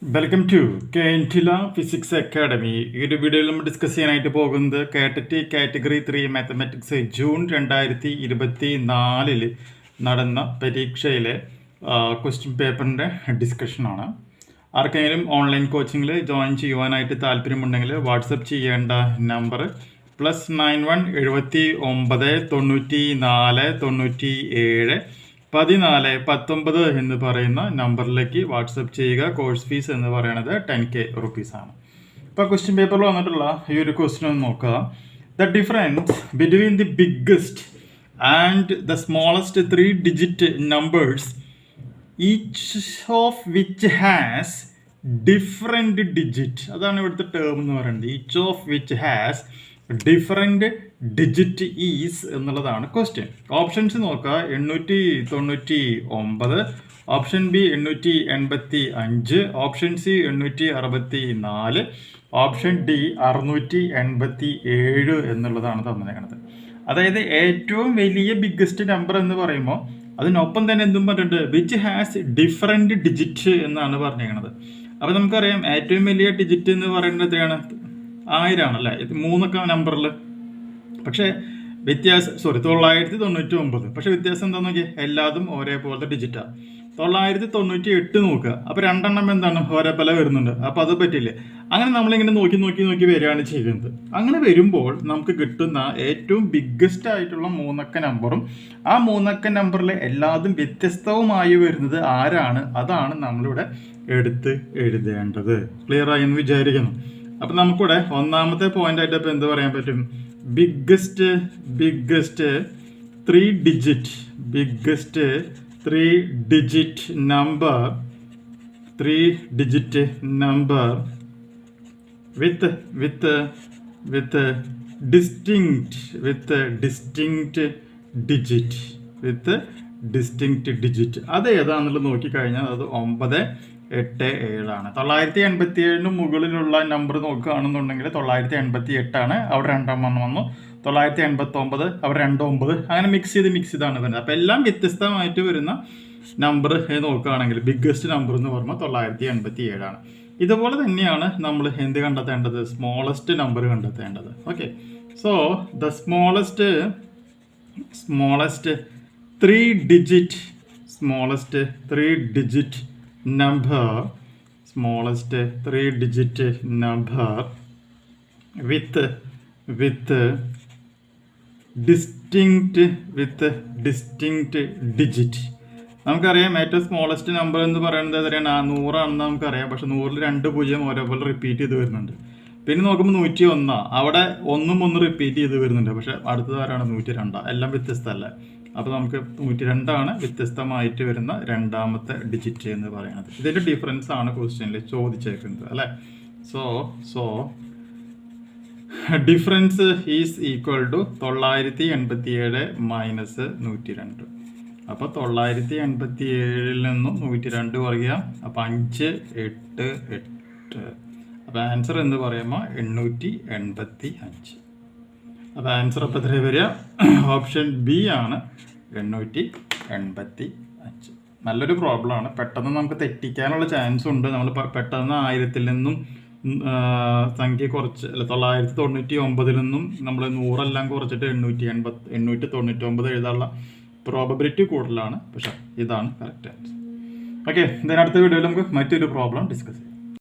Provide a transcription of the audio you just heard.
Welcome to കെൻറ്റില physics academy. ഈ ഒരു വീഡിയോയിൽ നമ്മൾ ഡിസ്കസ് ചെയ്യാനായിട്ട് പോകുന്നത് കാറ്ററ്റ് കാറ്റഗറി 3 മാത്തമാറ്റിക്സ് ജൂൺ 2024 നടന്ന പരീക്ഷയിലെ ക്വസ്റ്റ്യൻ പേപ്പറിൻ്റെ ഡിസ്കഷനാണ്. ആർക്കെങ്കിലും ഓൺലൈൻ കോച്ചിങ്ങിൽ ജോയിൻ ചെയ്യുവാനായിട്ട് താല്പര്യമുണ്ടെങ്കിൽ വാട്സപ്പ് ചെയ്യേണ്ട നമ്പർ +91 79 94 97 14 19 എന്ന് പറയുന്ന നമ്പറിലേക്ക് വാട്സപ്പ് ചെയ്യുക. കോഴ്സ് ഫീസ് എന്ന് പറയുന്നത് 10K റുപ്പീസാണ്. ഇപ്പോൾ ക്വസ്റ്റ്യൻ പേപ്പറിൽ വന്നിട്ടുള്ള ഈ ഒരു ക്വസ്റ്റ്യൻ ഒന്ന് നോക്കുക. The difference between the biggest and the smallest 3 digit numbers each of which has different digit. അതാണ് ഇവിടുത്തെ ടേം എന്ന് പറയുന്നത്. Each of which has different digit is എന്നുള്ളതാണ് ക്വസ്റ്റ്യൻ. ഓപ്ഷൻസ് നോക്കുക. 899, option B 885, option C 864, option D 687 എന്നുള്ളതാണ് തന്നിരിക്കുന്നത്. അതായത് ഏറ്റവും വലിയ ബിഗ്ഗസ്റ്റ് നമ്പർ എന്ന് പറയുമ്പോൾ അതിനൊപ്പം തന്നെ എന്തും പറഞ്ഞിട്ടുണ്ട്, വിച്ച് ഹാസ് ഡിഫറെൻറ്റ് ഡിജിറ്റ് എന്നാണ് പറഞ്ഞിരിക്കുന്നത്. അപ്പോൾ നമുക്കറിയാം ഏറ്റവും വലിയ ഡിജിറ്റ് എന്ന് പറയുന്നത് എത്രയാണ്? 1000 ആണല്ലേ, ഇത് 3 നമ്പറിൽ. പക്ഷേ വ്യത്യാസം 999. പക്ഷേ വ്യത്യാസം എന്താണെന്ന് നോക്കിയാൽ എല്ലാതും ഒരേപോലത്തെ ഡിജിറ്റാണ്. 998 നോക്കുക. അപ്പോൾ 2 എണ്ണം എന്താണ് ഒരേപോലെ വരുന്നുണ്ട്. അപ്പോൾ അത് പറ്റില്ലേ. അങ്ങനെ നമ്മളിങ്ങനെ നോക്കി വരികയാണ് ചെയ്യുന്നത്. അങ്ങനെ വരുമ്പോൾ നമുക്ക് കിട്ടുന്ന ഏറ്റവും ബിഗ്ഗസ്റ്റ് ആയിട്ടുള്ള 3 നമ്പറും ആ 3 നമ്പറിൽ എല്ലാതും വ്യത്യസ്തവുമായി വരുന്നത് ആരാണ്, അതാണ് നമ്മളിവിടെ എടുത്ത് എഴുതേണ്ടത്. ക്ലിയർ ആയി എന്ന് വിചാരിക്കുന്നു. അപ്പം നമുക്കിവിടെ ഒന്നാമത്തെ പോയിന്റ് ആയിട്ട് ഇപ്പോൾ എന്ത് പറയാൻ പറ്റും? ബിഗ്ഗസ്റ്റ് 3 ഡിജിറ്റ് നമ്പർ വിത്ത് ഡിസ്റ്റിങ്ക്റ്റ് ഡിജിറ്റ്. അത് ഏതാണെന്നുള്ളത് നോക്കിക്കഴിഞ്ഞാൽ അത് 987 ആണ്. 987 മുകളിലുള്ള നമ്പർ നോക്കുകയാണെന്നുണ്ടെങ്കിൽ 988 ആണ്. അവിടെ 2 വന്നു. 989 അവിടെ 29. അങ്ങനെ മിക്സ് ചെയ്താണ് വരുന്നത്. അപ്പോൾ എല്ലാം വ്യത്യസ്തമായിട്ട് വരുന്ന നമ്പർ നോക്കുകയാണെങ്കിൽ ബിഗ്ഗസ്റ്റ് നമ്പർ എന്ന് പറയുമ്പോൾ 987 ആണ്. ഇതുപോലെ തന്നെയാണ് നമ്മൾ എന്ത് കണ്ടെത്തേണ്ടത്? സ്മോളസ്റ്റ് നമ്പർ കണ്ടെത്തേണ്ടത്. Okay, so the smallest 3 digit number with distinct digit. നമുക്കറിയാം ഏറ്റവും സ്മോളസ്റ്റ് നമ്പർ എന്ന് പറയുന്നത് എത്രയാണ്? 100 ആണെന്ന് നമുക്കറിയാം. പക്ഷെ 100ൽ 2 0 ഒരേപോലെ റിപ്പീറ്റ് ചെയ്ത് വരുന്നുണ്ട്. പിന്നെ നോക്കുമ്പോൾ 101, അവിടെ 1 റിപ്പീറ്റ് ചെയ്ത് വരുന്നുണ്ട്. പക്ഷെ അടുത്തത് ആരാണ്? 102. എല്ലാം വ്യത്യസ്തമല്ല. അപ്പോൾ നമുക്ക് 102 ആണ് വ്യത്യസ്തമായിട്ട് വരുന്ന രണ്ടാമത്തെ ഡിജിറ്റ് എന്ന് പറയുന്നത്. ഇതിൻ്റെ ഡിഫറൻസ് ആണ് ക്വസ്റ്റ്യനിൽ ചോദിച്ചേക്കുന്നത് അല്ലേ. So difference is equal to 987 minus 102. അപ്പോൾ 987 നിന്നും 102 പറയുക. അപ്പോൾ 5 8 8. അപ്പോൾ ആൻസർ എന്ന് പറയുമ്പോൾ 885. അപ്പോൾ ആൻസർ അപ്പോൾ എത്ര വരിക? ഓപ്ഷൻ ബി ആണ് 885. നല്ലൊരു പ്രോബ്ലമാണ്. പെട്ടെന്ന് നമുക്ക് തെറ്റിക്കാനുള്ള ചാൻസ് ഉണ്ട്. നമ്മൾ പെട്ടെന്ന് 1000 നിന്നും സംഖ്യ കുറച്ച് 999 നിന്നും നമ്മൾ 100 എല്ലാം കുറച്ചിട്ട് 899 എഴുതാനുള്ള പ്രോബബിലിറ്റി കൂടുതലാണ്. പക്ഷേ ഇതാണ് കറക്റ്റ് ആൻസർ. ഓക്കെ, ഇതിനടുത്ത വീഡിയോയിൽ നമുക്ക് മറ്റൊരു പ്രോബ്ലം ഡിസ്കസ് ചെയ്യാം.